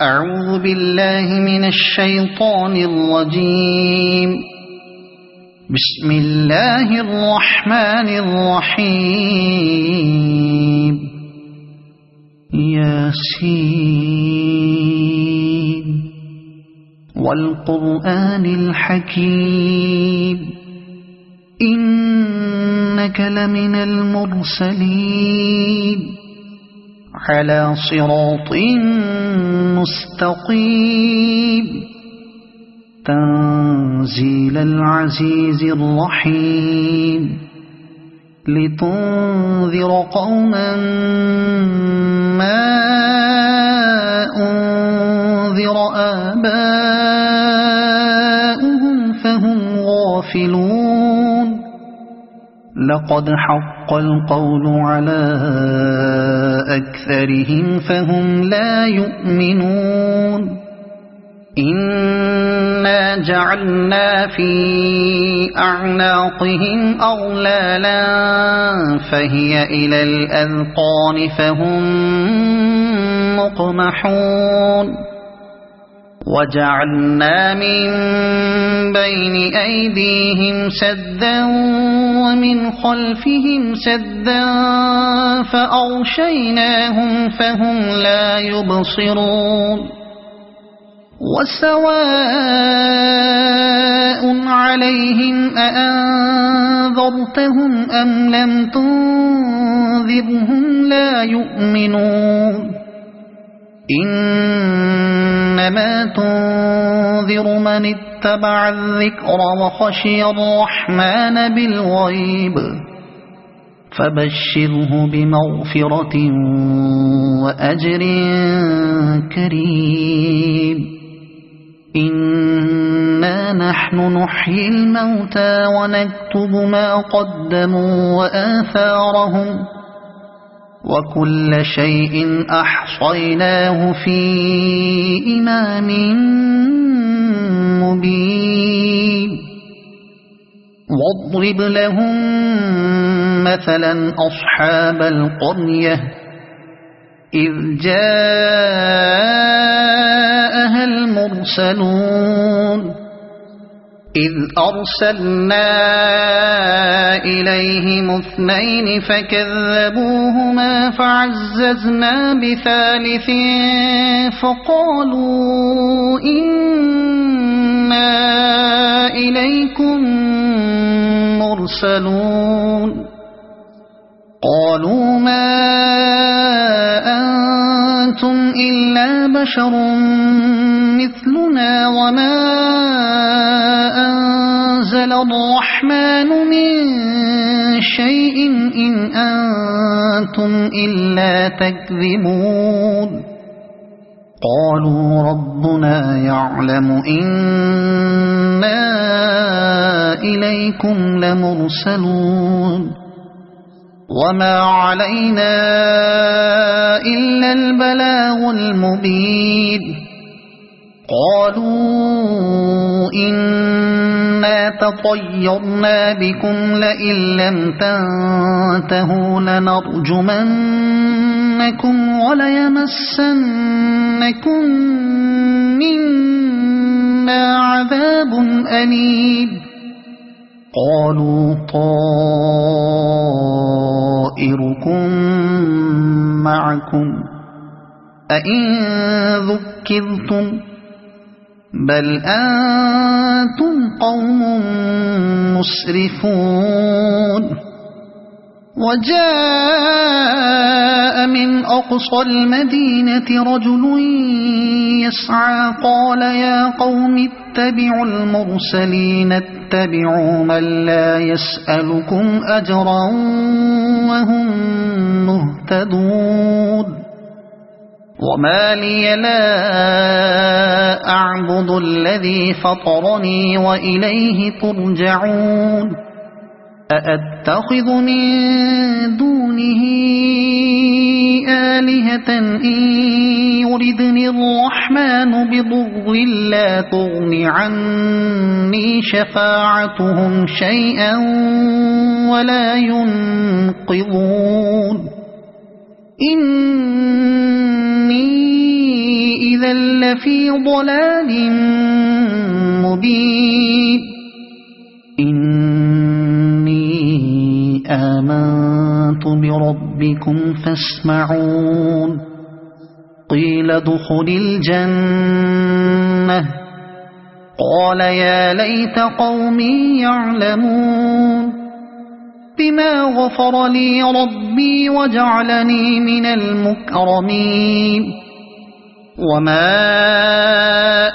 أعوذ بالله من الشيطان الرجيم. بسم الله الرحمن الرحيم. ياسين والقرآن الحكيم إنك لمن المرسلين على صراط مستقيم تنزيل العزيز الرحيم لتنذر قوما ما أنذر آباؤهم فهم غافلون. لقد حق القول على أكثرهم فهم لا يؤمنون. إنا جعلنا في أعناقهم أغلالا فهي إلى الأذقان فهم مقمحون. وجعلنا من بين أيديهم سدا ومن خلفهم سدا فأغشيناهم فهم لا يبصرون. وسواء عليهم أأنذرتهم أم لم تنذرهم لا يؤمنون. إنما تنذر من اتبع الذكر وخشي الرحمن بالغيب فبشره بمغفرة وأجر كريم. إنا نحن نحيي الموتى ونكتب ما قدموا وآثارهم وكل شيء أحصيناه في إمام مبين. واضرب لهم مثلا أصحاب القرية إذ جاءها المرسلون إذ أرسلنا إليهم اثنين فكذبوهما فعززنا بثالث فقالوا إنا إليكم مرسلون. قالوا ما أنتم إلا بشر مثلنا وما أنزل الرحمن من شيء إن أنتم إلا تكذبون. قالوا ربنا يعلم إنا إليكم لمرسلون وما علينا إلا البلاغ المبين. قالوا إنا تطيرنا بكم لئن لم تنتهوا لنرجمنكم وليمسنكم منا عذاب أليم. قالوا طائركم معكم أئن ذكرتم بل أنتم قوم مسرفون. وجاء من أقصى المدينة رجل يسعى قال يا قوم اتبعوا المرسلين اتبعوا من لا يسألكم أجرا وهم مهتدون. وما لي لا أعبد الذي فطرني وإليه ترجعون. أأتخذ من دونه آلهة إن يردني الرحمن بضر لا تغن عني شفاعتهم شيئا ولا ينقذون. إني إذا لفي ضلال مبين إني آمنت بربكم فاسمعون قيل ادخل الجنة قال يا ليت قومي يعلمون بما غفر لي ربي وجعلني من المكرمين وما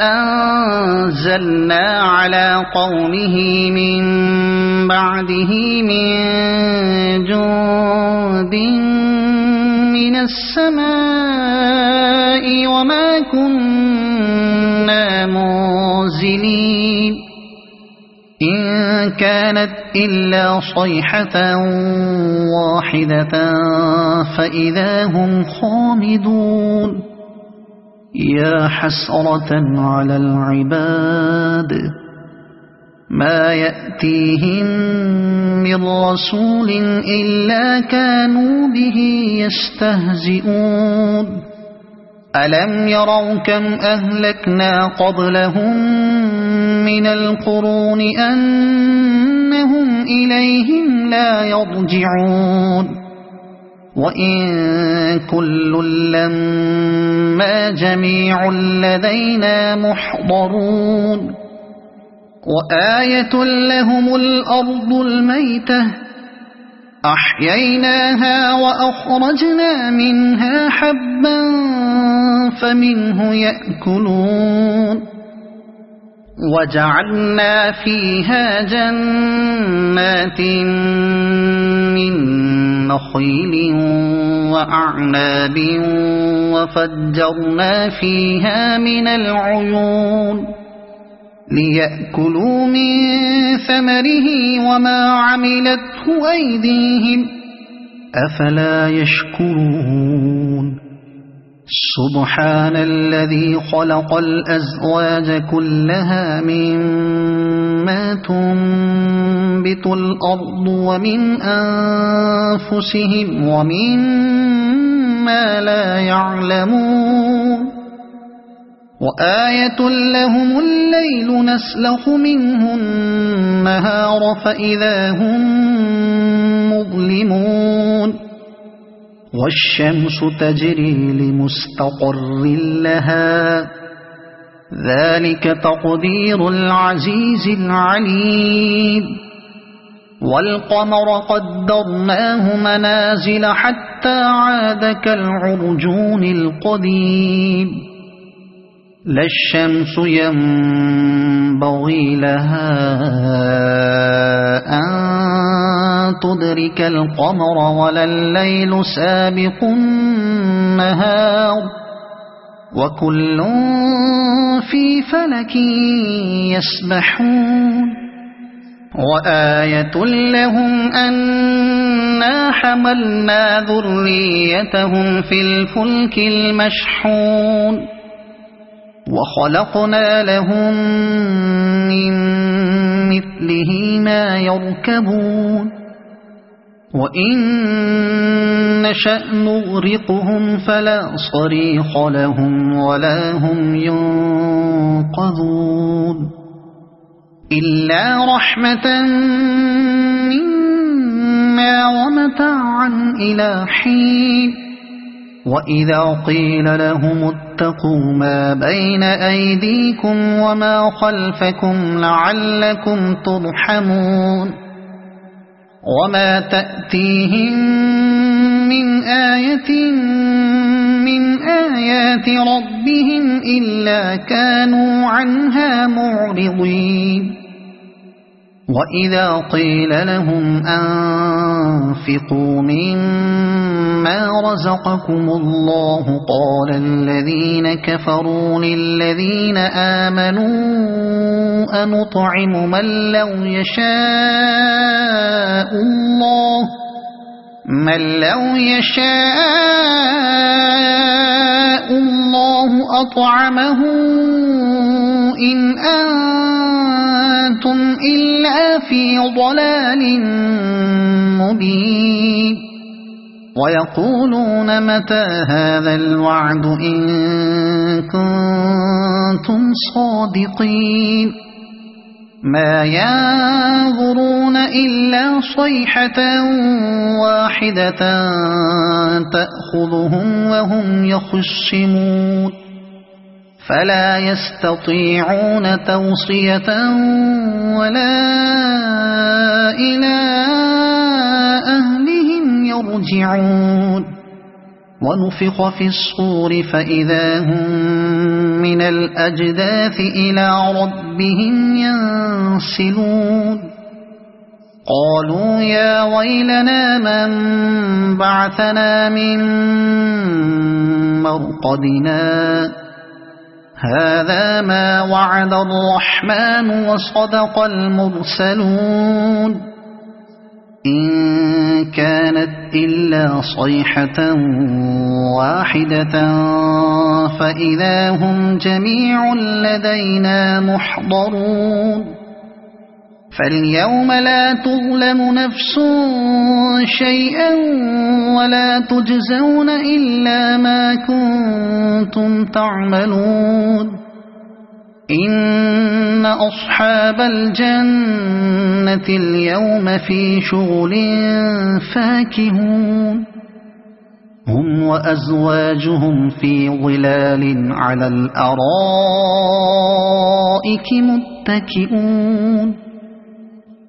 أنزلنا على قومه من بعده من جند من السماء وما كنا منزلين إن كانت إلا صيحة واحدة فإذا هم خامدون يا حسرة على العباد ما يأتيهم من رسول إلا كانوا به يستهزئون ألم يروا كم أهلكنا قبلهم من القرون أنهم إليهم لا يرجعون وإن كل لما جميع لدينا محضرون وآية لهم الأرض الميتة أحييناها وأخرجنا منها حبا فمنه يأكلون وجعلنا فيها جنات من نخيل وأعناب وفجرنا فيها من العيون ليأكلوا من ثمره وما عملته أيديهم أفلا يشكرون سبحان الذي خلق الأزواج كلها مما تنبت الأرض ومن أنفسهم ومما لا يعلمون وآية لهم الليل نسلخ منه النهار فإذا هم مظلمون والشمس تجري لمستقر لها ذلك تقدير العزيز العليم والقمر قدرناه منازل حتى عاد كالعرجون القديم لا الشمس ينبغي لها أن تدرك القمر ولا الليل سابق النهار وكل في فلك يسبحون وآية لهم أنا حملنا ذريتهم في الفلك المشحون وخلقنا لهم من مثله ما يركبون وإن نشأ نغرقهم فلا صريخ لهم ولا هم ينقذون إلا رحمة منا ومتاعا إلى حين وإذا قيل لهم اتقوا ما بين أيديكم وما خلفكم لعلكم ترحمون وما تأتيهم من آية من آيات ربهم إلا كانوا عنها معرضين وإذا قيل لهم أنفقوا مما رزقكم الله قال الذين كفروا للذين آمنوا أنطعم من لو يشاء الله أطعمه إن أنتم إلا في ضلال مبين ويقولون متى هذا الوعد إن كنتم صادقين ما ينظرون إلا صيحة واحدة تأخذهم وهم يخصمون فلا يستطيعون توصية ولا إلى أهلهم يرجعون ونفخ في الصور فإذا هم من الأجداث إلى ربهم ينسلون قالوا يا ويلنا من بعثنا من مرقدنا هذا ما وعد الرحمن وصدق المرسلون إن كانت إلا صيحة واحدة فإذا هم جميع لدينا محضرون فاليوم لا تظلم نفس شيئا ولا تجزون إلا ما كنتم تعملون إن أصحاب الجنة اليوم في شغل فاكهون هم وأزواجهم في ظلال على الأرائك متكئون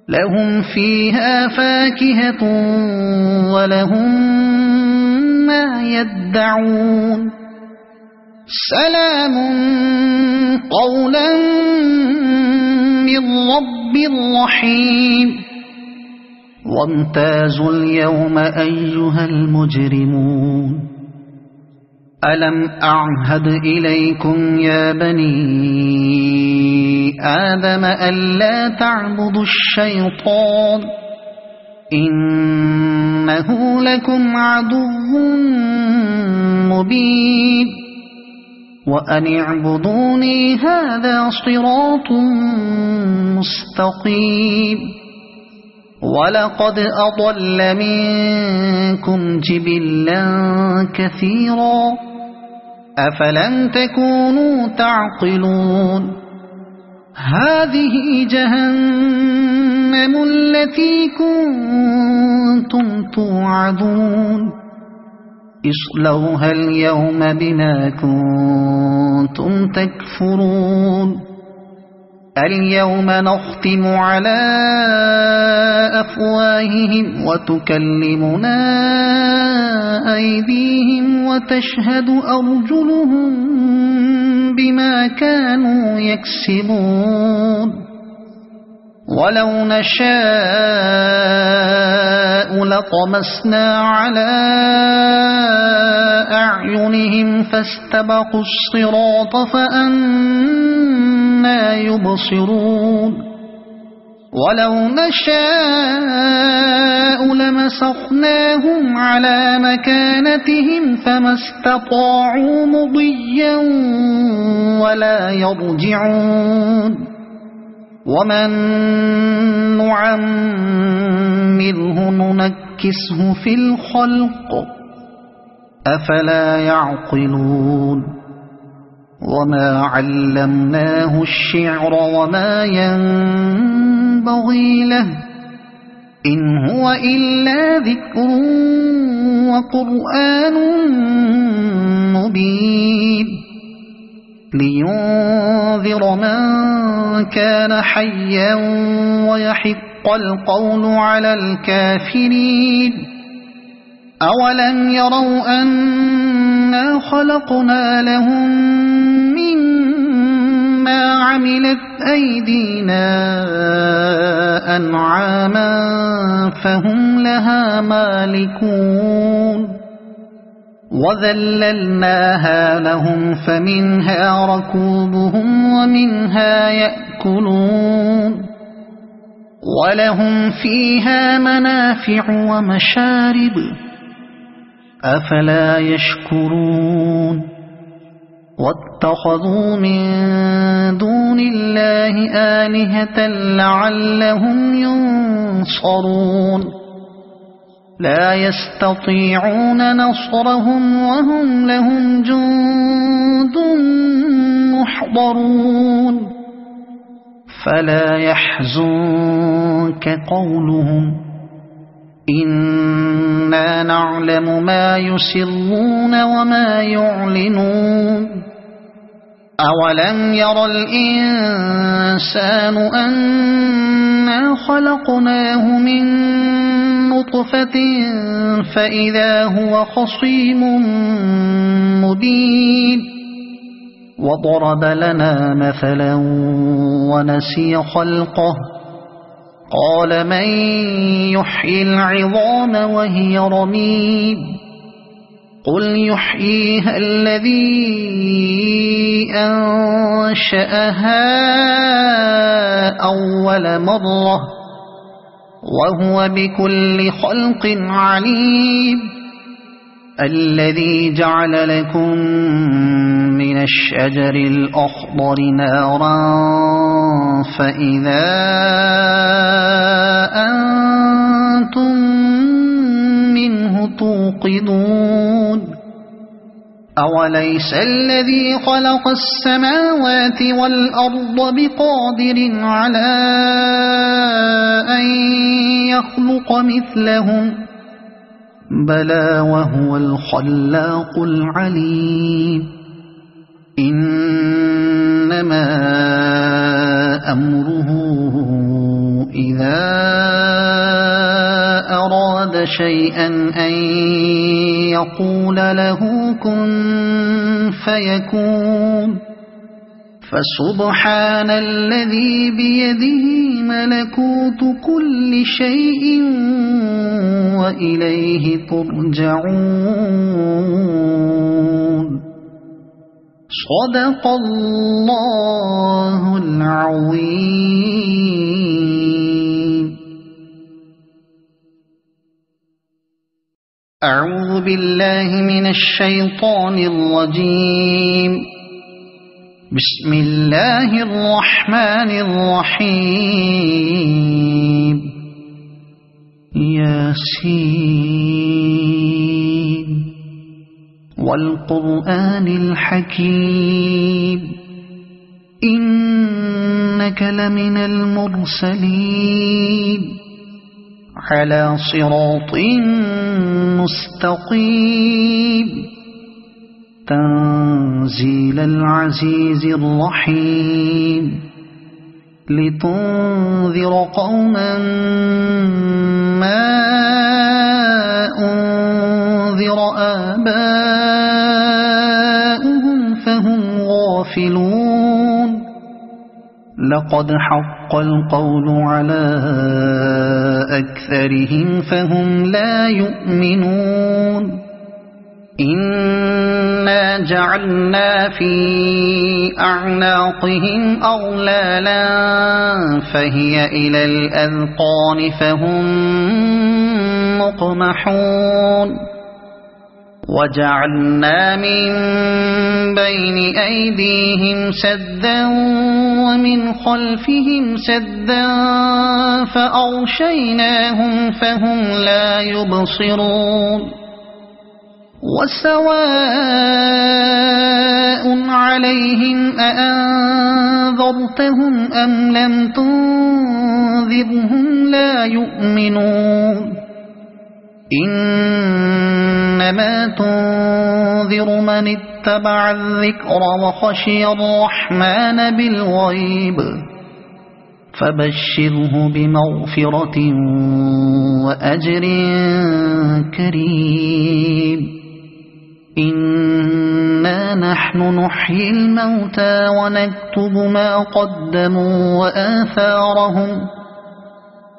لهم فيها فاكهة ولهم ما يدعون سلام قولا من رب رحيم وامتازوا اليوم أيها المجرمون ألم أعهد إليكم يا بني آدم ألا تعبدوا الشيطان إنه لكم عدو مبين وأن اعبدوني هذا صراط مستقيم ولقد أضل منكم جبلا كثيرا أفلم تكونوا تعقلون هذه جهنم التي كنتم توعدون اصلوها اليوم بما كنتم تكفرون اليوم نختم على أفواههم وتكلمنا أيديهم وتشهد أرجلهم بما كانوا يكسبون ولو نشاء لطمسنا على أعينهم فاستبقوا الصراط فأنى يبصرون ولو نشاء لمسخناهم على مكانتهم فما استطاعوا مضيا ولا يرجعون ومن نعمره ننكسه في الخلق أفلا يعقلون وما علمناه الشعر وما ينبغي له إن هو إلا ذكر وقرآن مبين لينذر من كان حيا ويحق القول على الكافرين أولم يروا أنا خلقنا لهم مما عملت أيدينا أنعاما فهم لها مالكون وذللناها لهم فمنها ركوبهم ومنها يأكلون ولهم فيها منافع ومشارب أفلا يشكرون واتخذوا من دون الله آلهة لعلهم ينصرون لا يستطيعون نصرهم وهم لهم جند محضرون فلا يحزنك قولهم إنا نعلم ما يسرون وما يعلنون أولم ير الإنسان أنا خلقناه من نطفة فإذا هو خصيم مبين وضرب لنا مثلا ونسي خلقه قال من يحيي العظام وهي رميم قل يحييها الذي أنشأها أول مرة وهو بكل خلق عليم الذي جعل لكم من الشجر الأخضر نارا فإذا أنتم منه توقدون أوليس الذي خلق السماوات والأرض بقادر على أن يخلق مثلهم بلى وهو الخلاق العليم إنما أمره إذا أراد شيئا أن يقول له كن فيكون فسبحان الذي بيده ملكوت كل شيء وإليه ترجعون صدق الله العظيم. أعوذ بالله من الشيطان الرجيم. بسم الله الرحمن الرحيم. ياسين والقرآن الحكيم إنك لمن المرسلين على صراط مستقيم تنزيل العزيز الرحيم لتنذر قوما ما أنذر آباؤهم فهم غافلون لقد حق القول على أكثرهم فهم لا يؤمنون إنا جعلنا في أعناقهم أغلالا فهي إلى الأذقان فهم مقمحون وجعلنا من بين أيديهم سدا ومن خلفهم سدا فأغشيناهم فهم لا يبصرون وسواء عليهم أأنذرتهم أم لم تنذرهم لا يؤمنون إنما تنذر من اتبع الذكر وخشي الرحمن بالغيب فبشره بمغفرة وأجر كريم إنا نحن نحيي الموتى ونكتب ما قدموا وآثارهم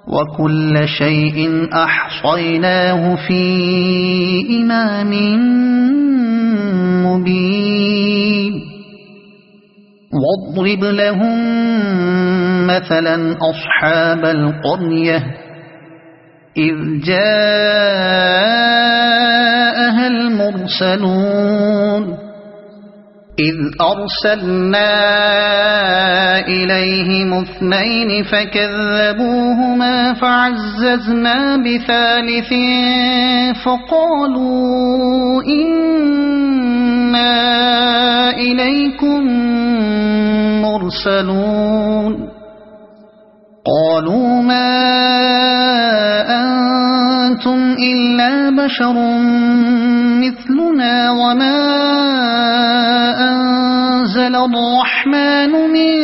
وكل شيء أحصيناه في إمام مبين واضرب لهم مثلا أصحاب القرية إذ جاءها المرسلون إذ أرسلنا إليهم 2 فكذبوهما فعززنا بثالث فقالوا إنا إليكم مرسلون قالوا ما أنتم إلا بشر مثلنا وما أنزل الرحمن من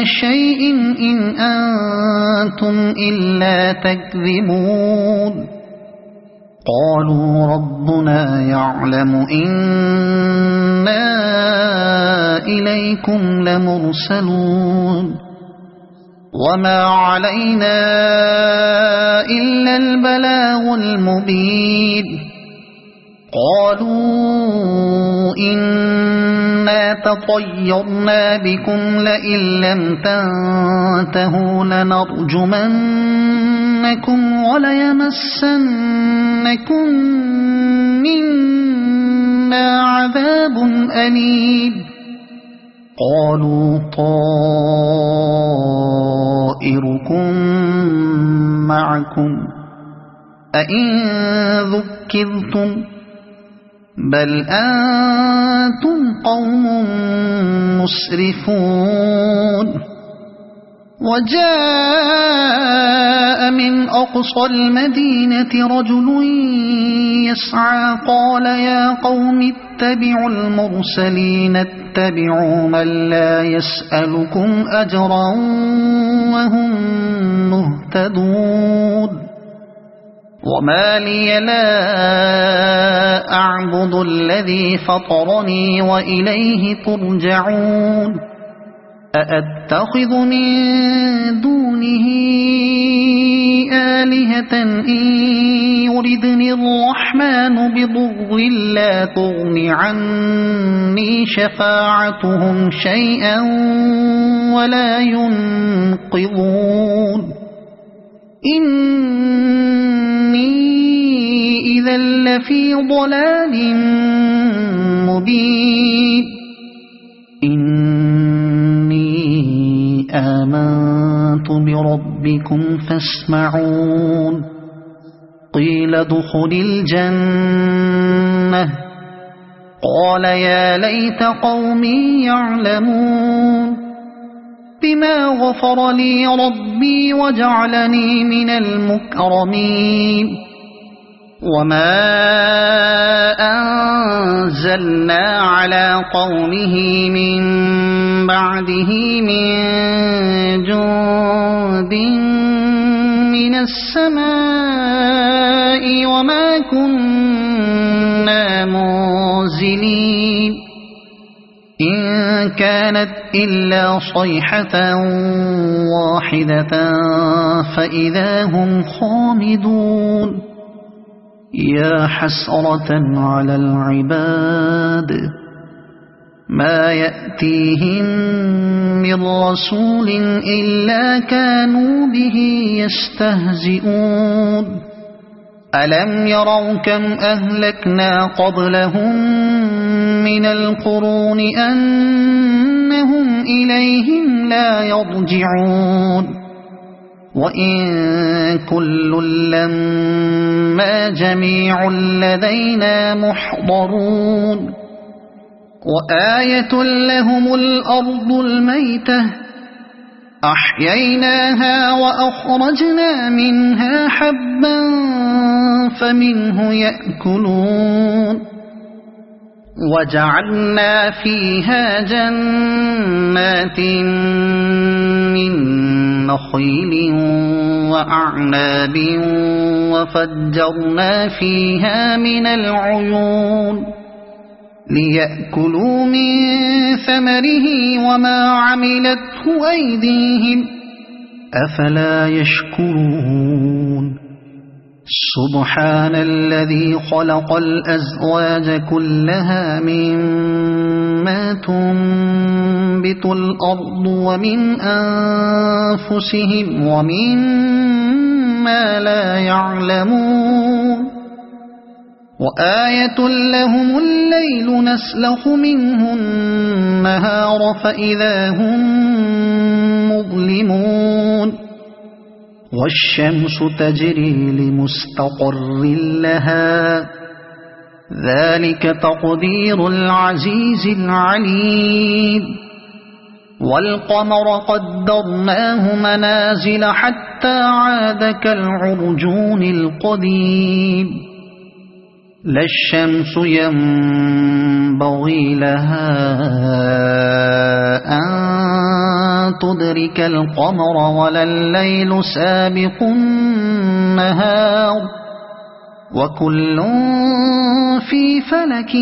شيء إن أنتم إلا تكذبون قالوا ربنا يعلم إنا إليكم لمرسلون وما علينا إلا البلاغ المبين قالوا إنا تطيرنا بكم لئن لم تنتهوا لنرجمنكم وليمسنكم منا عذاب أليم قالوا طائركم معكم أئن ذكرتم بل أنتم قوم مسرفون وجاء من أقصى المدينة رجل يسعى قال يا قوم اتبعوا المرسلين اتبعوا من لا يسألكم أجرا وهم مهتدون وما لي لا أعبد الذي فطرني وإليه ترجعون أأتخذ من دونه آلهة إن يردني الرحمن بضر لا تغن عني شفاعتهم شيئا ولا ينقذون إني إذا لفي ضلال مبين إني آمنت بربكم فاسمعون قيل ادخل الجنة قال يا ليت قومي يعلمون بما غفر لي ربي وجعلني من المكرمين وما أنزلنا على قومه من بعده من جند من السماء وما كنا منزلين إن كانت إلا صيحة واحدة فإذا هم خامدون يا حسرة على العباد ما يأتيهم من رسول إلا كانوا به يستهزئون ألم يروا كم أهلكنا قبلهم من القرون أنهم إليهم لا يرجعون وإن كل لما جميع لدينا محضرون وآية لهم الأرض الميتة أحييناها وأخرجنا منها حبا فمنه يأكلون وجعلنا فيها جنات من نخيل وأعناب وفجرنا فيها من العيون ليأكلوا من ثمره وما عملته أيديهم أفلا يشكرون سبحان الذي خلق الأزواج كلها مما تنبت الأرض ومن أنفسهم ومما لا يعلمون وآية لهم الليل نسلخ منه النهار فإذا هم مظلمون والشمس تجري لمستقر لها ذلك تقدير العزيز العليم والقمر قدرناه منازل حتى عاد كالعرجون القديم لا الشمس ينبغي لها أن تدرك القمر ولا الليل سابق النهار وكل في فلك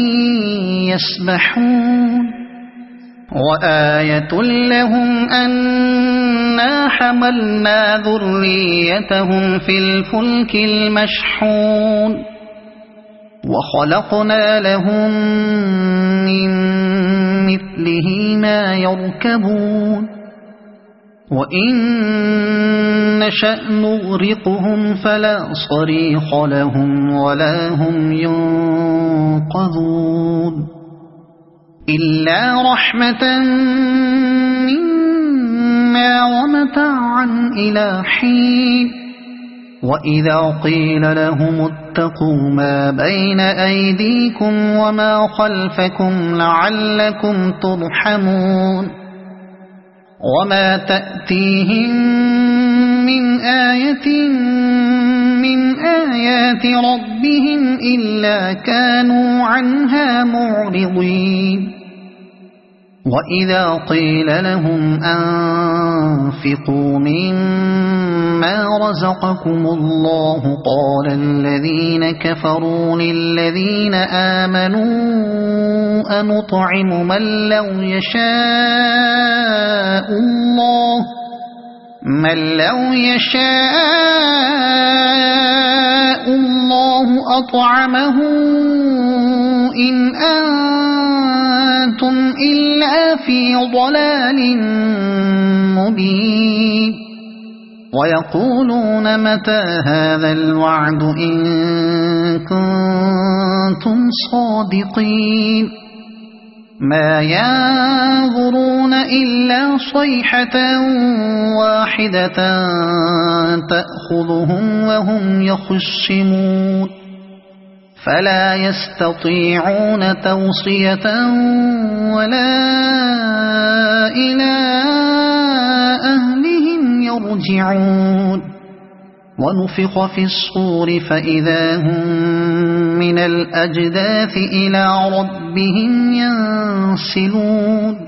يسبحون وآية لهم أنا حملنا ذريتهم في الفلك المشحون وخلقنا لهم من مثله ما يركبون وإن نشأ نغرقهم فلا صريخ لهم ولا هم ينقذون إلا رحمة منا ومتاعا إلى حين وإذا قيل لهم اتقوا ما بين أيديكم وما خلفكم لعلكم ترحمون وما تأتيهم من آية من آيات ربهم إلا كانوا عنها معرضين وإذا قيل لهم أنفقوا مما رزقكم الله قال الذين كفروا للذين آمنوا أنطعم من لو يشاء الله أطعمه إن أنتم إلا في ضلال مبين ويقولون متى هذا الوعد إن كنتم صادقين ما ينظرون إلا صيحة واحدة تأخذهم وهم يخصمون فلا يستطيعون توصية ولا إلى أهلهم يرجعون ونفخ في الصور فإذا هم من الأجداث إلى ربهم ينسلون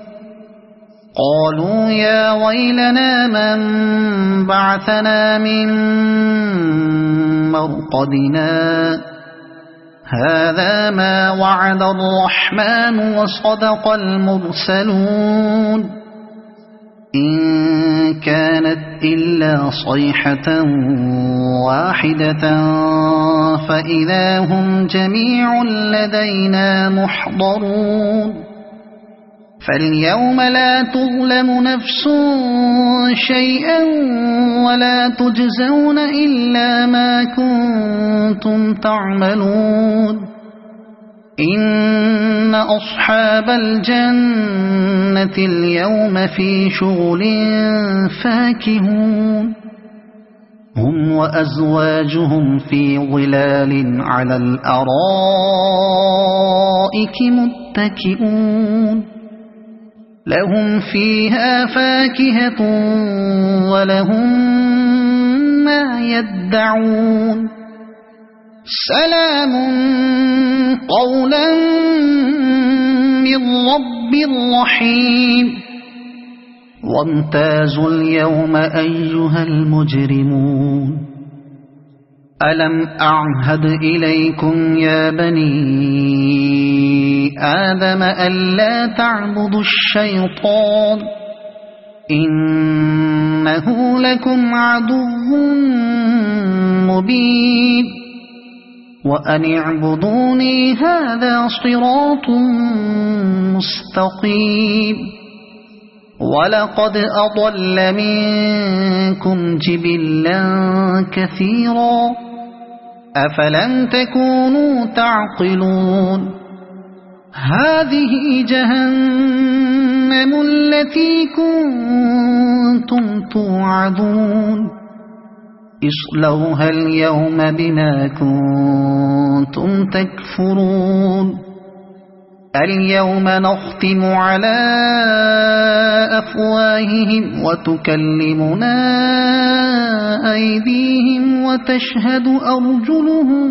قالوا يا ويلنا من بعثنا من مرقدنا هذا ما وعد الرحمن وصدق المرسلون إن كانت إلا صيحة واحدة فإذا هم جميع لدينا محضرون فاليوم لا تظلم نفس شيئا ولا تجزون إلا ما كنتم تعملون إن أصحاب الجنة اليوم في شغل فاكهون هم وأزواجهم في ظلال على الأرائك متكئون لهم فيها فاكهة ولهم ما يدعون سلام قولا من رب رحيم وامتازوا اليوم أيها المجرمون ألم أعهد إليكم يا بني آدم ألا تعبدوا الشيطان إنه لكم عدو مبين وأن اعبدوني هذا صراط مستقيم ولقد أضل منكم جبلا كثيرا أفلم تكونوا تعقلون هذه جهنم التي كنتم توعدون اصلوها اليوم بما كنتم تكفرون اليوم نختم على أفواههم وتكلمنا أيديهم وتشهد أرجلهم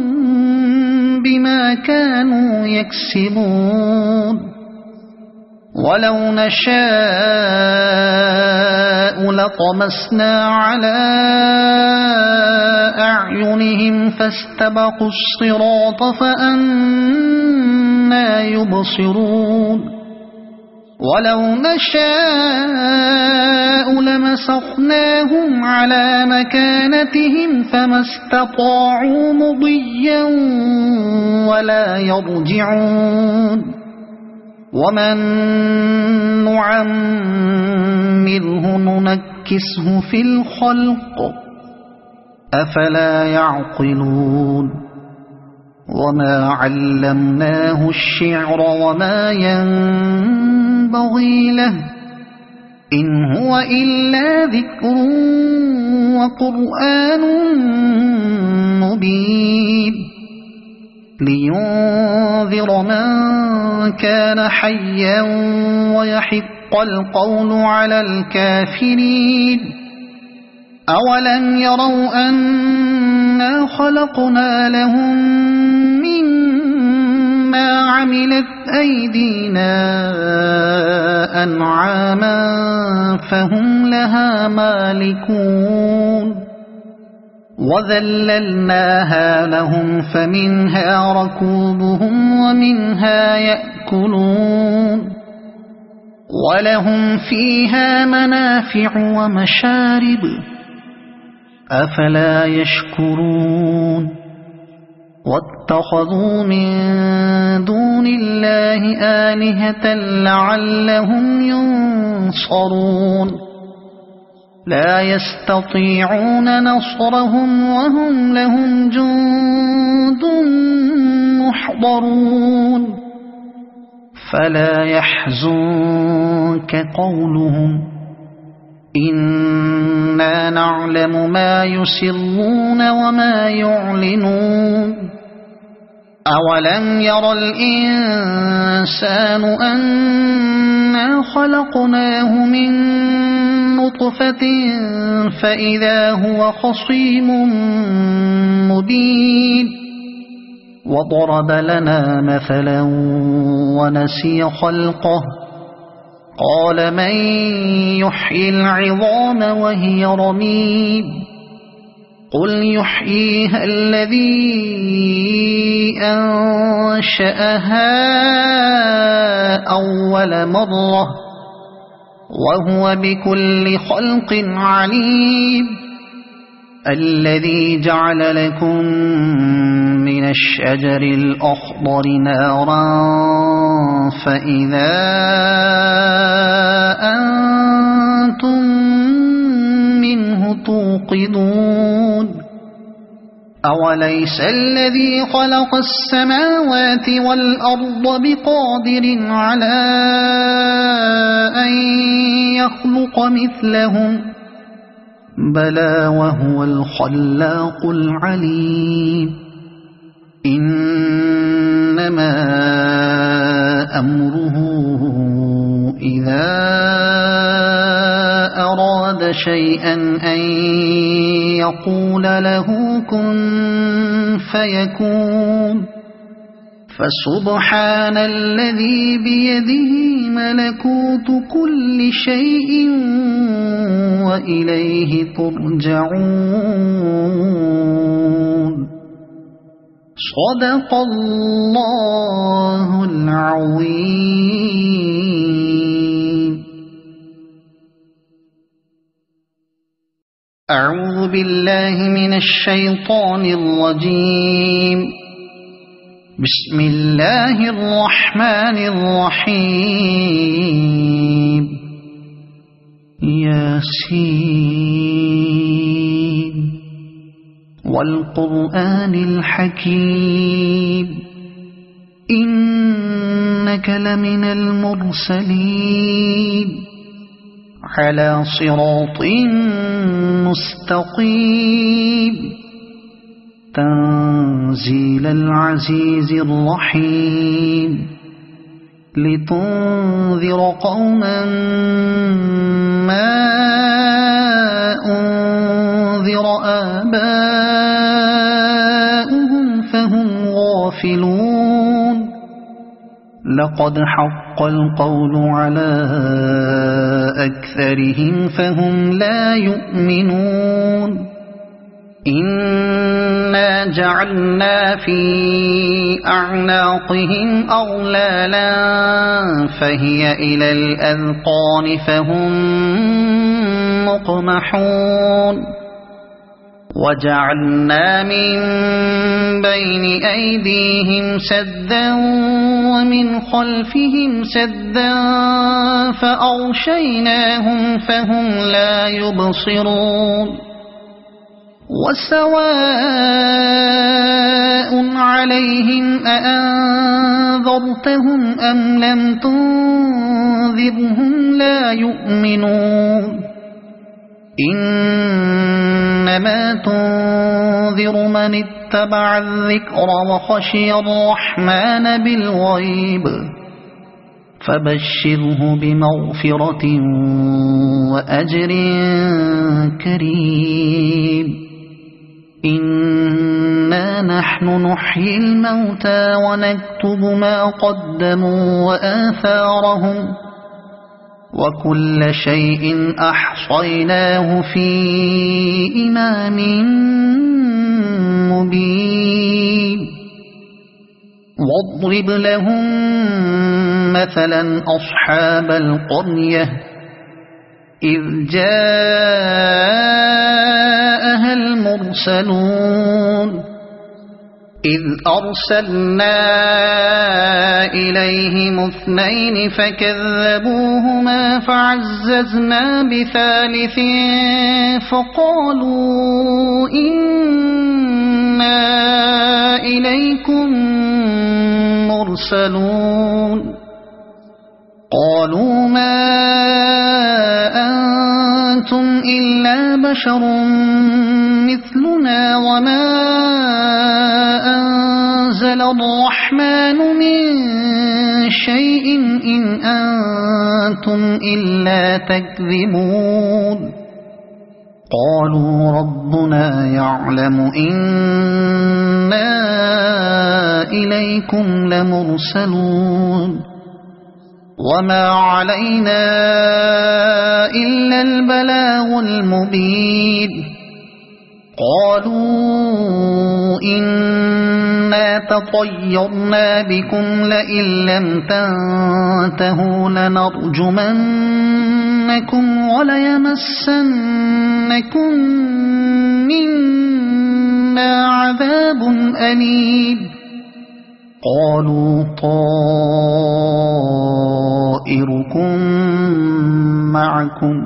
بما كانوا يكسبون ولو نشاء لطمسنا على أعينهم فاستبقوا الصراط فأنى يبصرون ولو نشاء لمسخناهم على مكانتهم فما استطاعوا مضيا ولا يرجعون ومن نعمره ننكسه في الخلق أفلا يعقلون وما علمناه الشعر وما ينبغي له إن هو إلا ذكر وقرآن مبين لينذر من كان حيا ويحق القول على الكافرين أولم يروا أنا خلقنا لهم مما عملت أيدينا أنعاما فهم لها مالكون وذللناها لهم فمنها ركوبهم ومنها يأكلون ولهم فيها منافع ومشارب أفلا يشكرون واتخذوا من دون الله آلهة لعلهم ينصرون لا يستطيعون نصرهم وهم لهم جند محضرون فلا يحزنك قولهم إنا نعلم ما يسرون وما يعلنون أولم ير الإنسان أنا خلقناه من نطفة فإذا هو خصيم مبين وضرب لنا مثلا ونسي خلقه قال من يحيي العظام وهي رميم قل يحييها الذي أنشأها أول مرة وهو بكل خلق عليم الذي جعل لكم من الشجر الأخضر نارا فإذا أنتم منه توقدون أوليس الذي خلق السماوات والأرض بقادر على أن يخلق مثلهم بلى وهو الخلاق العليم إنما أمره إذا أراد شيئا أن يقول له كن فيكون فسبحان الذي بيده ملكوت كل شيء وإليه ترجعون صدق الله العظيم. أعوذ بالله من الشيطان الرجيم. بسم الله الرحمن الرحيم. ياسين والقرآن الحكيم إنك لمن المرسلين على صراط مستقيم تنزيل العزيز الرحيم لتنذر قوما ما أنذر آباؤهم فهم غافلون لقد حق القول على أكثرهم فهم لا يؤمنون إنا جعلنا في أعناقهم أغلالا فهي إلى الأذقان فهم مقمحون وجعلنا من بين أيديهم سدا ومن خلفهم سدا فأغشيناهم فهم لا يبصرون وسواء عليهم أأنذرتهم أم لم تنذرهم لا يؤمنون إنما تنذر من اتبع الذكر وخشي الرحمن بالغيب فبشره بمغفرة وأجر كريم إنا نحن نحيي الموتى ونكتب ما قدموا وآثارهم وكل شيء أحصيناه في إمام مبين واضرب لهم مثلا أصحاب القرية إذ جاءها المرسلون إذ أرسلنا إليهم اثنين فكذبوهما فعززنا بثالث فقالوا إنا إليكم مرسلون قالوا ما أنتم إلا بشر مثلنا وما أنزل الرحمن من شيء إن أنتم إلا تكذبون قالوا ربنا يعلم إنا إليكم لمرسلون وما علينا إلا البلاغ المبين قالوا إنا تطيرنا بكم لئن لم تنتهوا لنرجمنكم وليمسنكم منا عذاب أليم قالوا طائركم معكم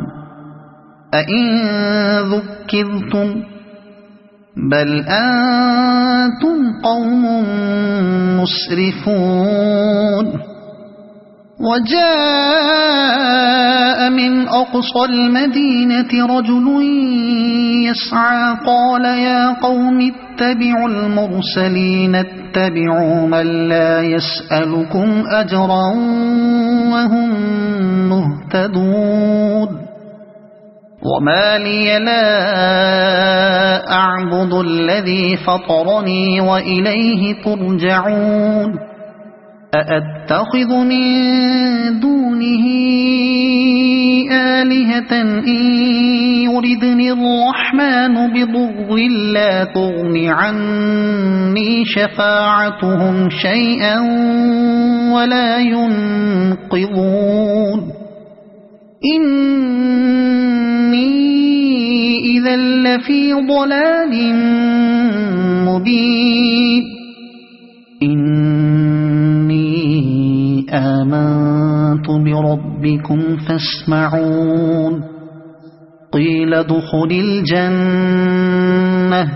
أئن ذكرتم بل أنتم قوم مسرفون وجاء من أقصى المدينة رجل يسعى قال يا قوم اتبعوا المرسلين اتبعوا من لا يسألكم أجرا وهم مهتدون وما لي لا أعبد الذي فطرني وإليه ترجعون أأتخذ من دونه آلهة إن يردني الرحمن بضر لا تغن عني شفاعتهم شيئا ولا ينقذون إني إذا لفي ضلال مبين إني آمنت بربكم فاسمعون قيل ادخل الجنة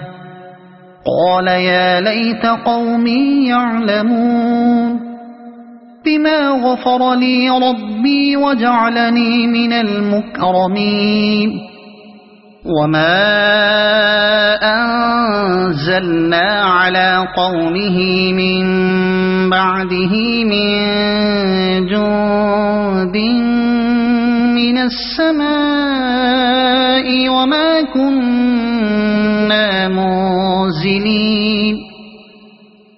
قال يا ليت قومي يعلمون بما غفر لي ربي وجعلني من المكرمين وما أنزلنا على قومه من بعده من جند من السماء وما كنا منزلين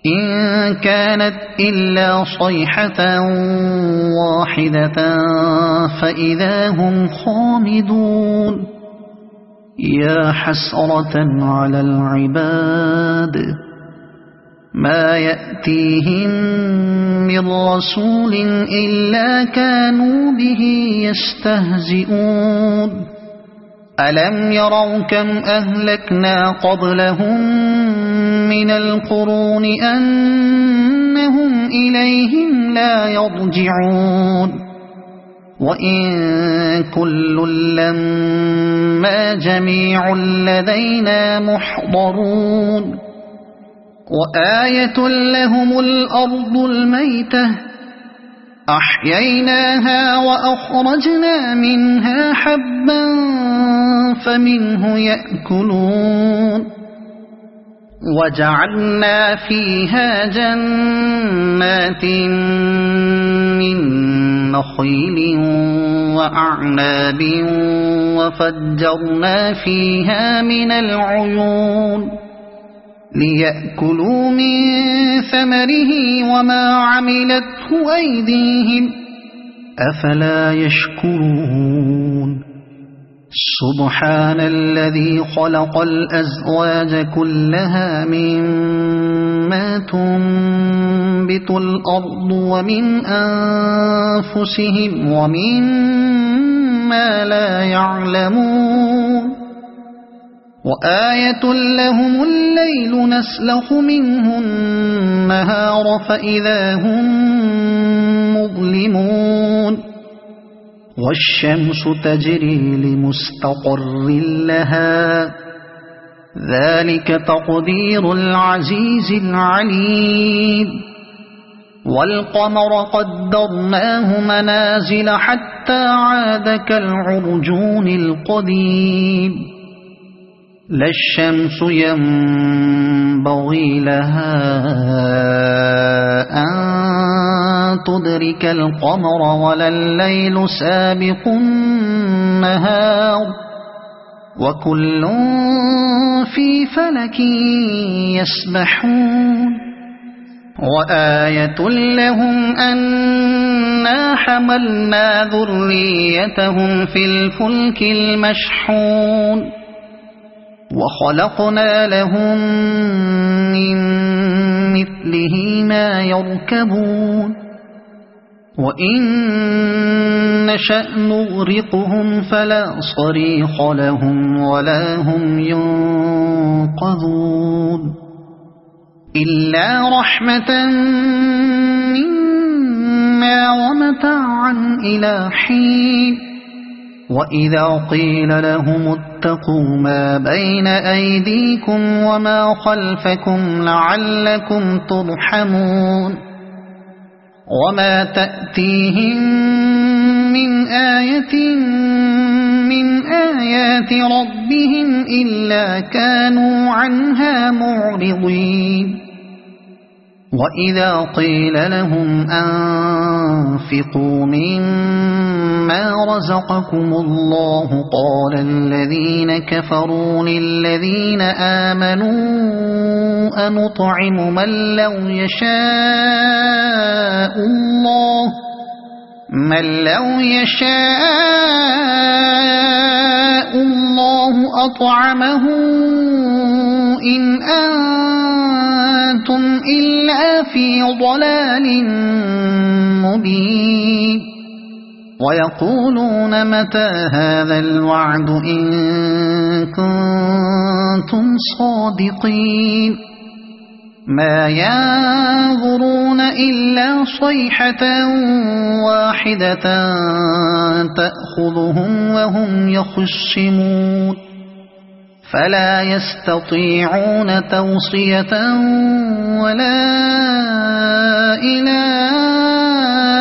إن كانت إلا صيحة واحدة فإذا هم خامدون يا حسرة على العباد ما يأتيهم من رسول إلا كانوا به يستهزئون ألم يروا كم أهلكنا قبلهم من القرون أنهم إليهم لا يرجعون وإن كل لما جميع لدينا محضرون وآية لهم الأرض الميتة أحييناها وأخرجنا منها حبا فمنه يأكلون وجعلنا فيها جنات من نخيل وأعناب وفجرنا فيها من العيون ليأكلوا من ثمره وما عملته أيديهم أفلا يشكرون سبحان الذي خلق الأزواج كلها مما تنبت الأرض ومن أنفسهم ومما لا يعلمون وآية لهم الليل نسلخ منه النهار فإذا هم مظلمون والشمس تجري لمستقر لها ذلك تقدير العزيز العليم والقمر قدرناه منازل حتى عاد كالعرجون القديم لا الشمس ينبغي لها أن تدرك القمر ولا الليل سابق النهار وكل في فلك يسبحون وآية لهم أنا حملنا ذريتهم في الفلك المشحون وخلقنا لهم من مثله ما يركبون وإن نشأ نغرقهم فلا صريخ لهم ولا هم ينقذون إلا رحمة منا ومتاعا إلى حين وإذا قيل لهم اتقوا ما بين أيديكم وما خلفكم لعلكم ترحمون وما تأتيهم من آية من آيات ربهم إلا كانوا عنها معرضين وإذا قيل لهم أنفقوا مما رزقكم الله قال الذين كفروا للذين آمنوا أنطعم من لو يشاء الله أطعمه إن أنتم إلا في ضلال مبين ويقولون متى هذا الوعد إن كنتم صادقين ما ينظرون إلا صيحة واحدة تأخذهم وهم يخصمون فلا يستطيعون توصية ولا إلى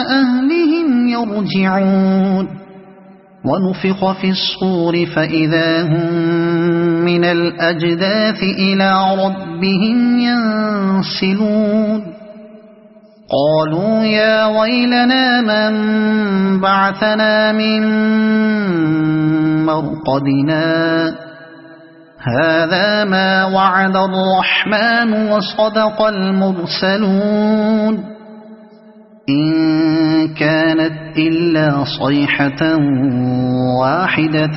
أهلهم يرجعون ونفخ في الصور فإذا هم من الأجداث إلى ربهم ينسلون قالوا يا ويلنا من بعثنا من مرقدنا هذا ما وعد الرحمن وصدق المرسلون إن كانت إلا صيحة واحدة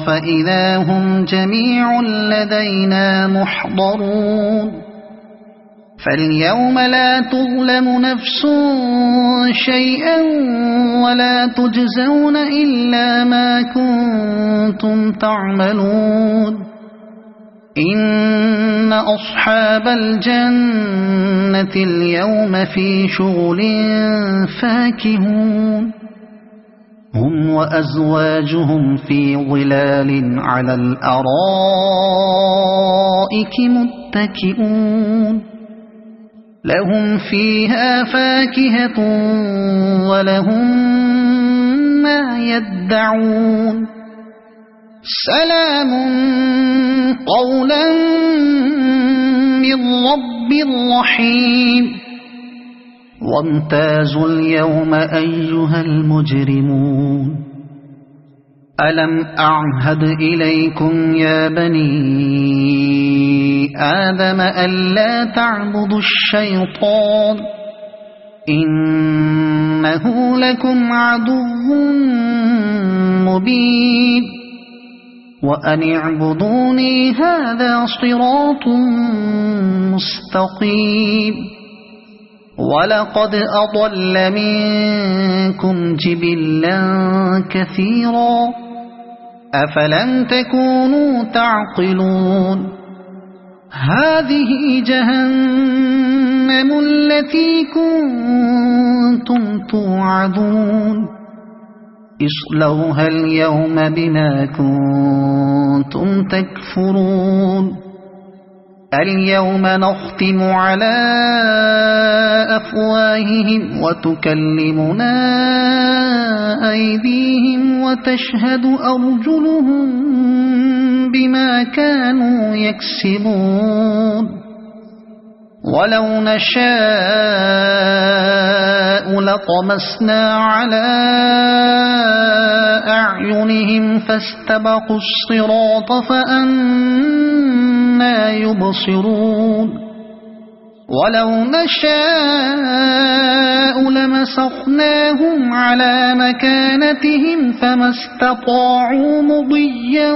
فإذا هم جميع لدينا محضرون فاليوم لا تظلم نفس شيئا ولا تجزون إلا ما كنتم تعملون إن أصحاب الجنة اليوم في شغل فاكهون هم وأزواجهم في ظلال على الأرائك متكئون لهم فيها فاكهة ولهم ما يدعون سلام قولا من رب رحيم وامتازوا اليوم أيها المجرمون ألم أعهد إليكم يا بني آدم ألا تعبدوا الشيطان إنه لكم عدو مبين وأن اعبدوني هذا صراط مستقيم ولقد أضل منكم جبلا كثيرا أفلم تكونوا تعقلون هذه جهنم التي كنتم توعدون اصلوها اليوم بما كنتم تكفرون اليوم نختم على أفواههم وتكلمنا أيديهم وتشهد أرجلهم بما كانوا يكسبون ولو نشاء لطمسنا على أعينهم فاستبقوا الصراط فأنى يبصرون ولو نشاء لمسخناهم على مكانتهم فما استطاعوا مضيا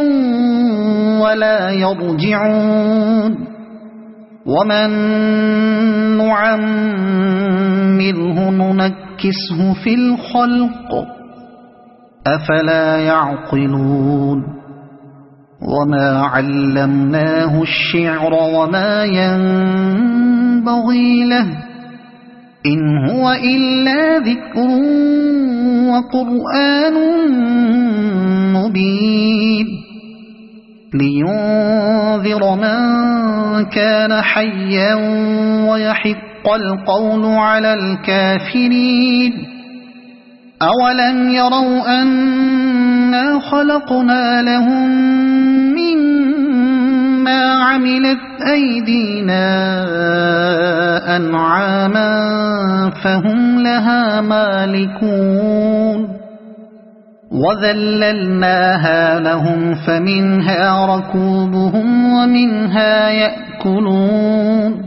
ولا يرجعون ومن نعمره ننكسه في الخلق أفلا يعقلون وما علمناه الشعر وما ينبغي له إن هو إلا ذكر وقرآن مبين لينذر من كان حيا ويحق القول على الكافرين أولم يروا أنا خلقنا لهم مما عملت أيدينا أنعاما فهم لها مالكون وذللناها لهم فمنها ركوبهم ومنها يأكلون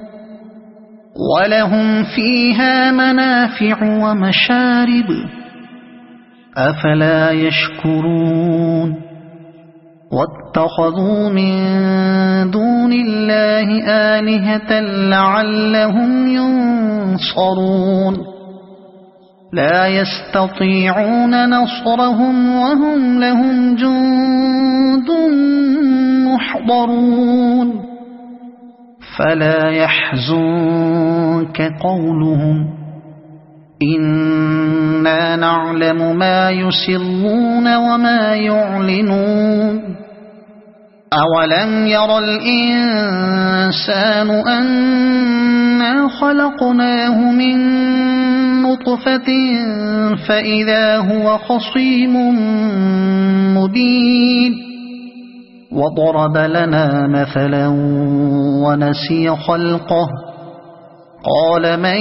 ولهم فيها منافع ومشارب أفلا يشكرون واتخذوا من دون الله آلهة لعلهم ينصرون لا يستطيعون نصرهم وهم لهم جند محضرون فلا يحزنك قولهم إنا نعلم ما يسرون وما يعلنون أولم ير الإنسان أنا خلقناه من نطفة فإذا هو خصيم مبين وضرب لنا مثلا ونسي خلقه قال من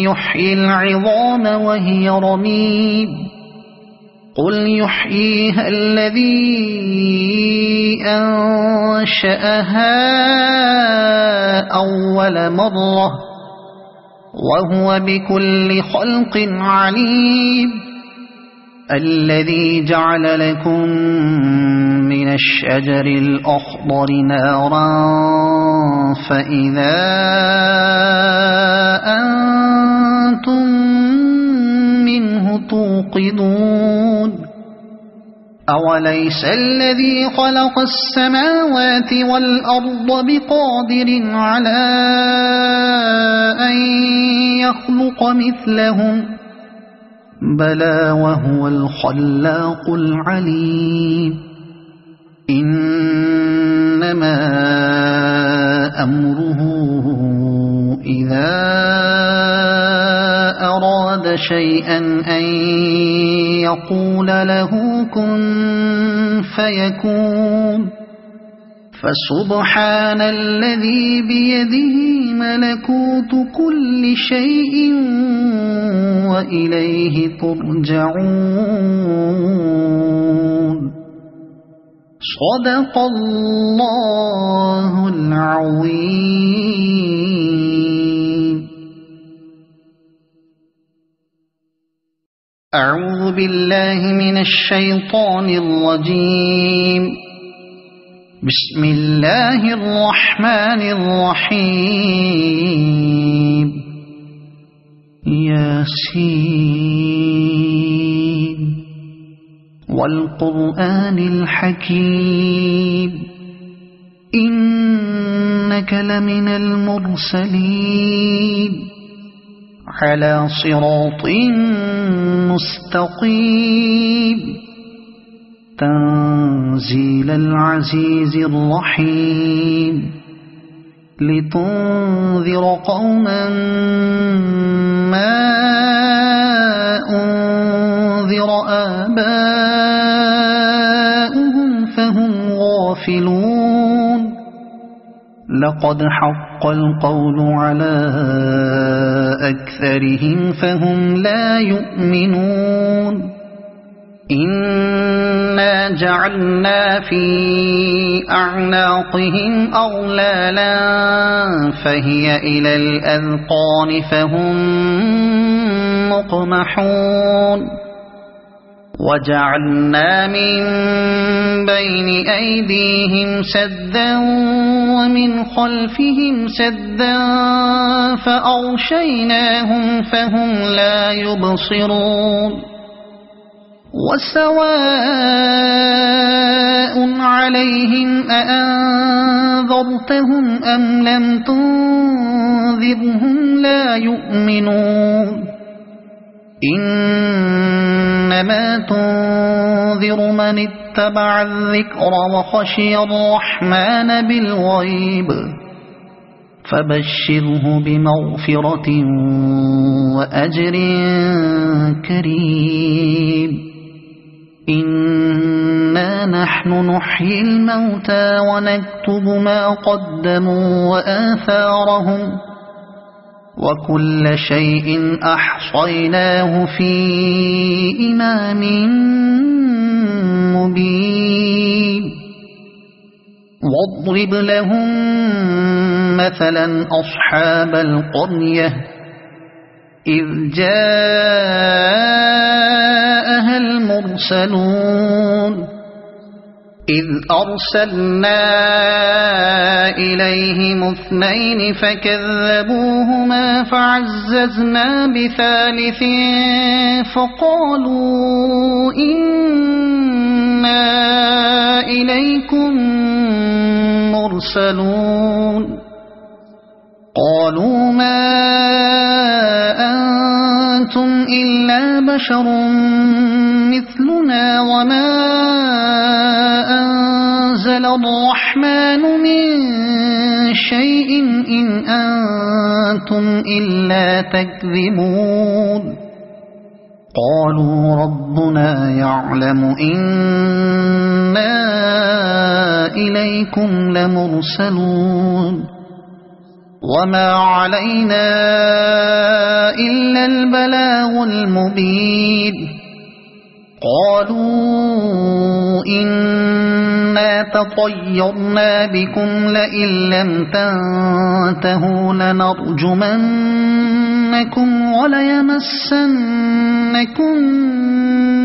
يحيي العظام وهي رميم قل يحييها الذي أنشأها أول مرة وهو بكل خلق عليم الذي جعل لكم من الشجر الأخضر نارا فإذا أنتم منه توقدون أوليس الذي خلق السماوات والأرض بقادر على أن يخلق مثلهم بلى وهو الخلاق العليم إنما أمره إذا أراد شيئا أن يقول له كن فيكون فسبحان الذي بيده ملكوت كل شيء وإليه ترجعون صدق الله العظيم. أعوذ بالله من الشيطان الرجيم. بسم الله الرحمن الرحيم. ياسين والقرآن الحكيم إنك لمن المرسلين على صراط مستقيم تنزيل العزيز الرحيم لتنذر قوما ما أنذر آباؤهم فهم غافلون لقد حق القول على أكثرهم فهم لا يؤمنون إنا جعلنا في أعناقهم أغلالا فهي إلى الأذقان فهم مقمحون وجعلنا من بين أيديهم سدا ومن خلفهم سدا فأغشيناهم فهم لا يبصرون وسواء عليهم أأنذرتهم أم لم تنذرهم لا يؤمنون إنما تنذر من اتبع الذكر وخشي الرحمن بالغيب فبشره بمغفرة وأجر كريم إنا نحن نحيي الموتى ونكتب ما قدموا وآثارهم وكل شيء أحصيناه في إمام مبين واضرب لهم مثلا أصحاب القرية إذ جاءها المرسلون إذ أرسلنا إليهم اثنين فكذبوهما فعززنا بثالث فقالوا إنا إليكم مرسلون قالوا ما أنتم إلا بشر مثلنا وما أنزل الرحمن من شيء إن أنتم إلا تكذبون قالوا ربنا يعلم إنا إليكم لمرسلون وما علينا إلا البلاغ المبين قالوا إنا تطيرنا بكم لئن لم تنتهوا لنرجمنكم وليمسنكم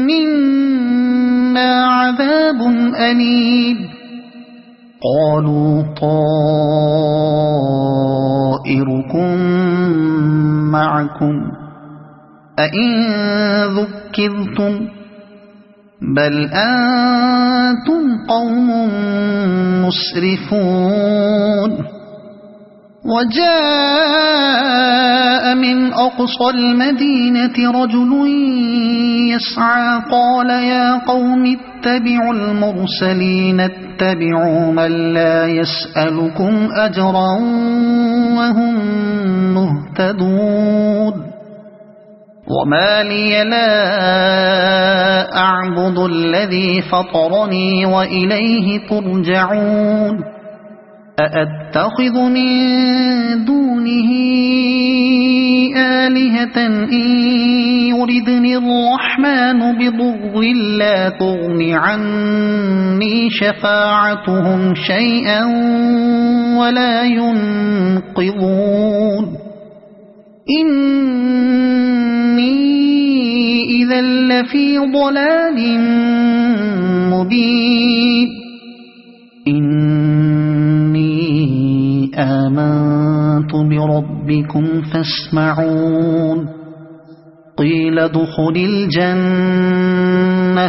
منا عذاب أليم قالوا طائركم معكم أئن ذكرتم بل أنتم قوم مسرفون وجاء من أقصى المدينة رجل يسعى قال يا قوم اتبعوا المرسلين اتبعوا من لا يسألكم أجرا وهم مهتدون وما لي لا أعبد الذي فطرني وإليه ترجعون أأتخذ من دونه آلهة إن يردني الرحمن بضر لا تغن عني شفاعتهم شيئا ولا ينقذون إني إذا لفي ضلال مبين إني آمنت بربكم فاسمعون قيل ادخل الجنة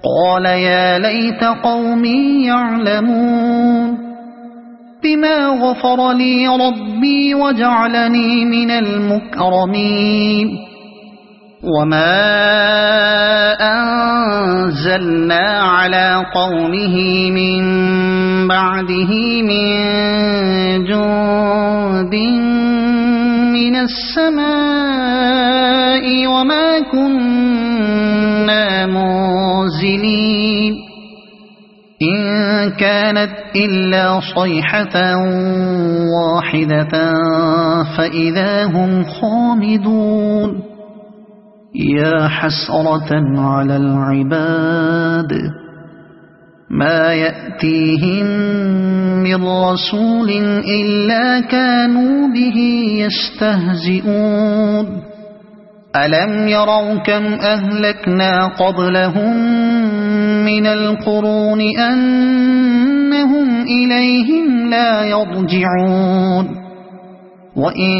قال يا ليت قومي يعلمون بما غفر لي ربي وجعلني من المكرمين وما أنزلنا على قومه من بعده من جند من السماء وما كنا منزلين إن كانت إلا صيحة واحدة فإذا هم خامدون يا حسرة على العباد ما يأتيهم من رسول إلا كانوا به يستهزئون ألم يروا كم أهلكنا قبلهم من القرون أنهم إليهم لا يرجعون وإن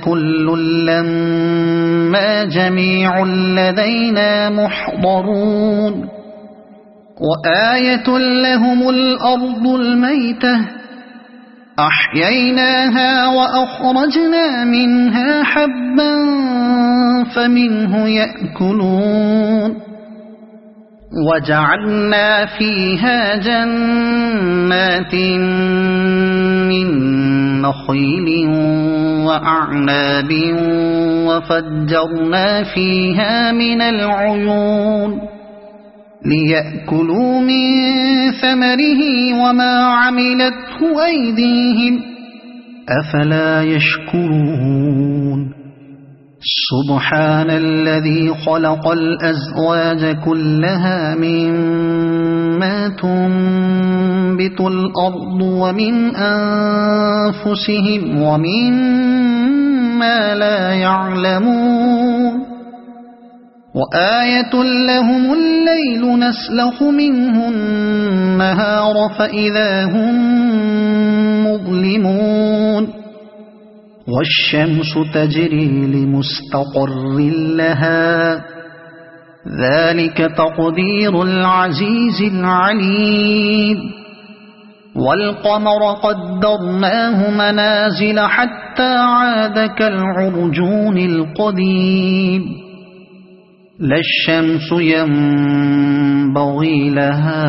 كل لما جميع لدينا محضرون وآية لهم الأرض الميتة أحييناها وأخرجنا منها حبا فمنه يأكلون وجعلنا فيها جنات من نخيل وأعناب وفجرنا فيها من العيون ليأكلوا من ثمره وما عملته أيديهم أفلا يشكرون سبحان الذي خلق الأزواج كلها مما تنبت الأرض ومن أنفسهم ومما لا يعلمون وآية لهم الليل نسلخ منه النهار فإذا هم مظلمون والشمس تجري لمستقر لها ذلك تقدير العزيز العليم والقمر قدرناه منازل حتى عاد كالعرجون القديم لا الشمس ينبغي ينبغي لها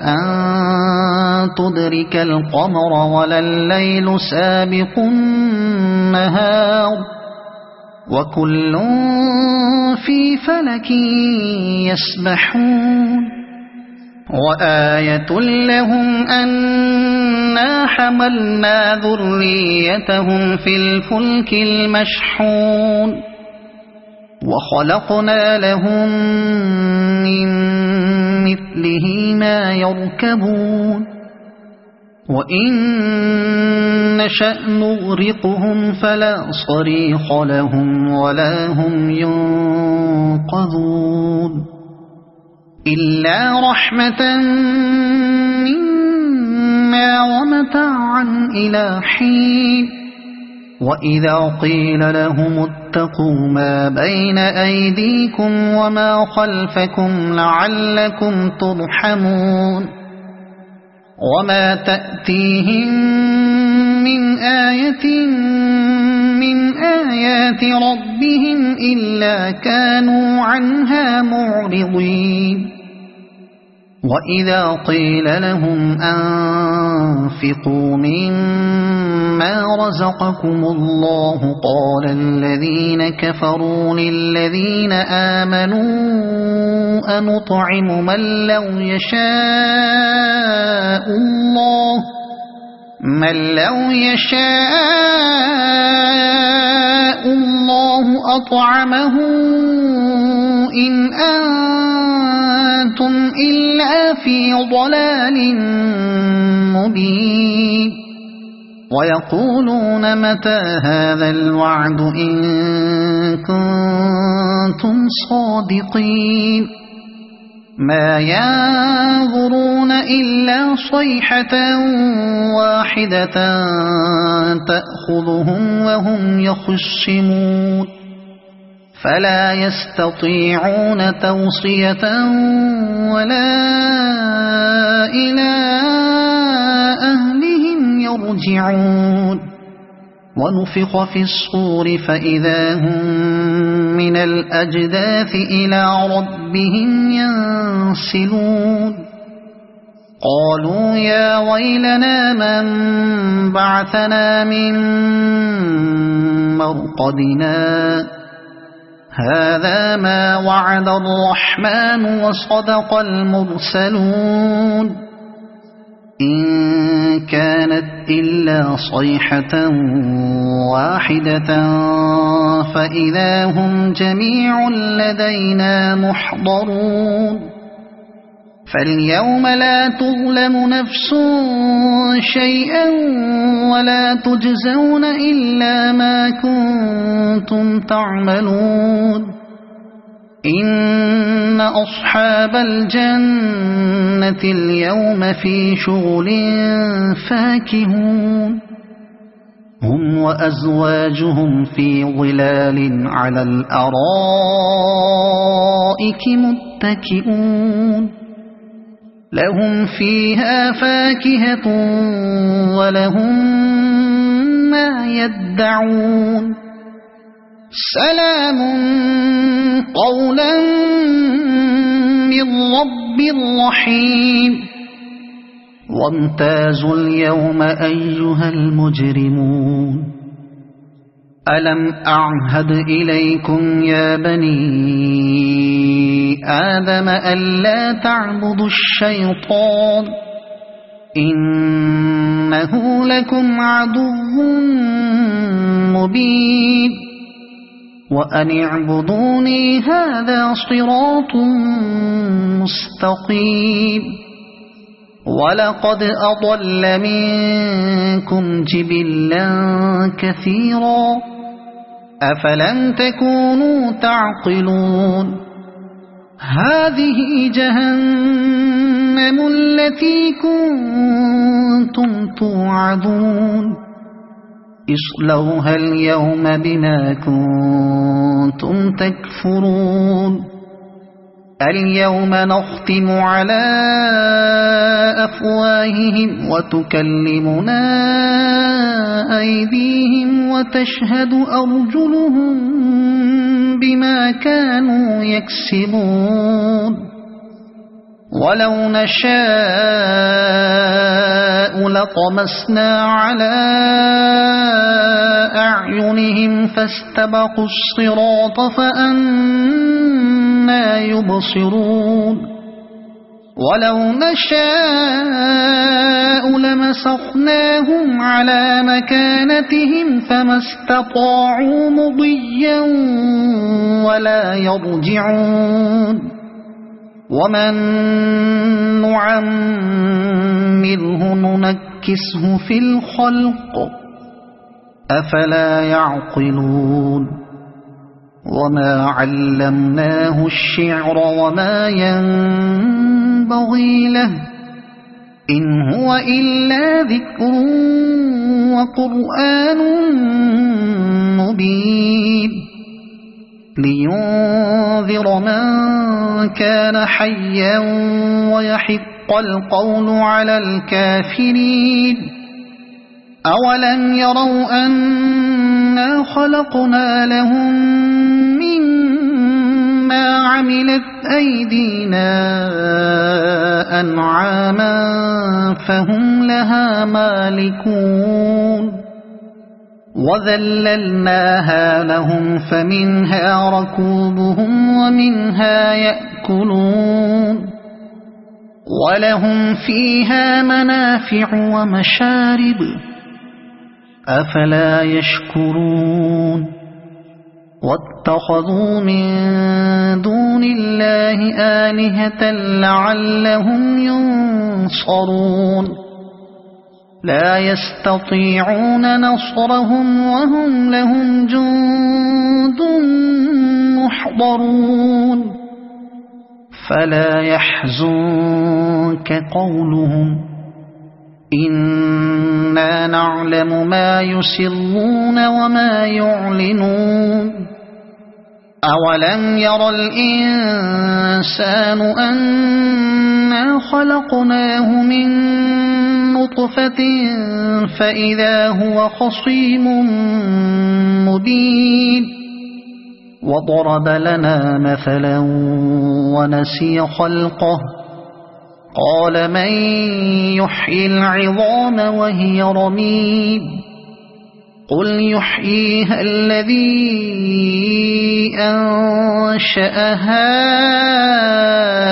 أن تدرك القمر ولا الليل سابق النهار وكل في فلك يسبحون وآية لهم أنا حملنا ذريتهم في الفلك المشحون وخلقنا لهم من مثله ما يركبون وإن نشأ نغرقهم فلا صريخ لهم ولا هم ينقذون إلا رحمة منا ومتاعا إلى حين وإذا قيل لهم اتقوا ما بين أيديكم وما خلفكم لعلكم ترحمون وما تأتيهم من آية من آيات ربهم إلا كانوا عنها معرضين وإذا قيل لهم أنفقوا مما رزقكم الله قال الذين كفروا للذين آمنوا أنطعم من لو يشاء الله أطعمه إن أنتم إلا في ضلال مبين ويقولون متى هذا الوعد إن كنتم صادقين ما ينظرون إلا صيحة واحدة تأخذهم وهم يخصمون فلا يستطيعون توصية ولا إلى أهلهم يرجعون ونفخ في الصور فإذا هم من الأجداث إلى ربهم ينسلون قالوا يا ويلنا من بعثنا من مرقدنا هذا ما وعد الرحمن وصدق المرسلون إن كانت إلا صيحة واحدة فإذا هم جميع لدينا محضرون فاليوم لا تظلم نفس شيئا ولا تجزون إلا ما كنتم تعملون إن أصحاب الجنة اليوم في شغل فاكهون هم وأزواجهم في ظلال على الأرائك متكئون لهم فيها فاكهة ولهم ما يدعون سلام قولا من رب رحيم وامتازوا اليوم أيها المجرمون ألم أعهد إليكم يا بني آدم ألا تعبدوا الشيطان إنه لكم عدو مبين وأن اعبدوني هذا صراط مستقيم ولقد أضل منكم جبلا كثيرا أفلم تكونوا تعقلون هذه جهنم التي كنتم توعدون اصلوها اليوم بما كنتم تكفرون اليوم نختم على أفواههم وتكلمنا أيديهم وتشهد أرجلهم بما كانوا يكسبون ولو نشاء لطمسنا على أعينهم فاستبقوا الصراط فأنى يبصرون ولو نشاء لمسخناهم على مكانتهم فما استطاعوا مضيا ولا يرجعون ومن نعمره ننكسه في الخلق أفلا يعقلون وما علمناه الشعر وما ينبغي له إن هو إلا ذكر وقرآن مبين لينذر من كان حيا ويحق القول على الكافرين أولم يروا أنا خلقنا لهم مما عملت أيدينا أنعاما فهم لها مالكون وذللناها لهم فمنها ركوبهم ومنها يأكلون ولهم فيها منافع ومشارب أفلا يشكرون واتخذوا من دون الله آلهة لعلهم ينصرون لا يستطيعون نصرهم وهم لهم جند محضرون فلا يحزنك قولهم إنا نعلم ما يسرون وما يعلنون أولم ير الإنسان أنا خلقناه من نطفة فإذا هو خصيم مبين وضرب لنا مثلا ونسي خلقه قال من يحيي العظام وهي رميم قل يحييها الذي أنشأها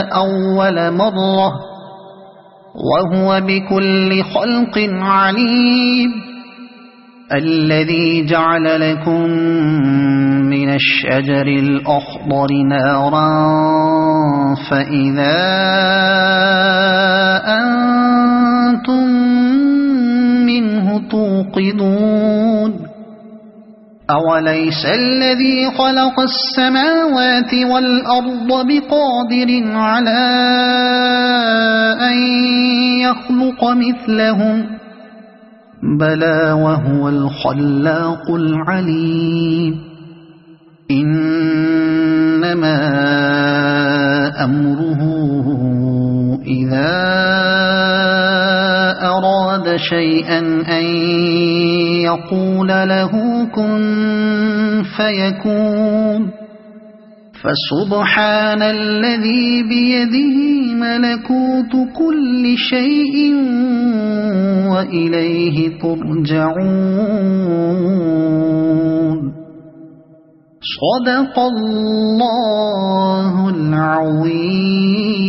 أول مرة وهو بكل خلق عليم الذي جعل لكم من الشجر الأخضر نارا فإذا أنتم منه توقدون أوليس الذي خلق السماوات والأرض بقادر على أن يخلق مثلهم بلى وهو الخلاق العليم إنما أمره إذا أراد شيئا أن يقول له كن فيكون فسبحان الذي بيده ملكوت كل شيء وإليه ترجعون صدق الله العظيم.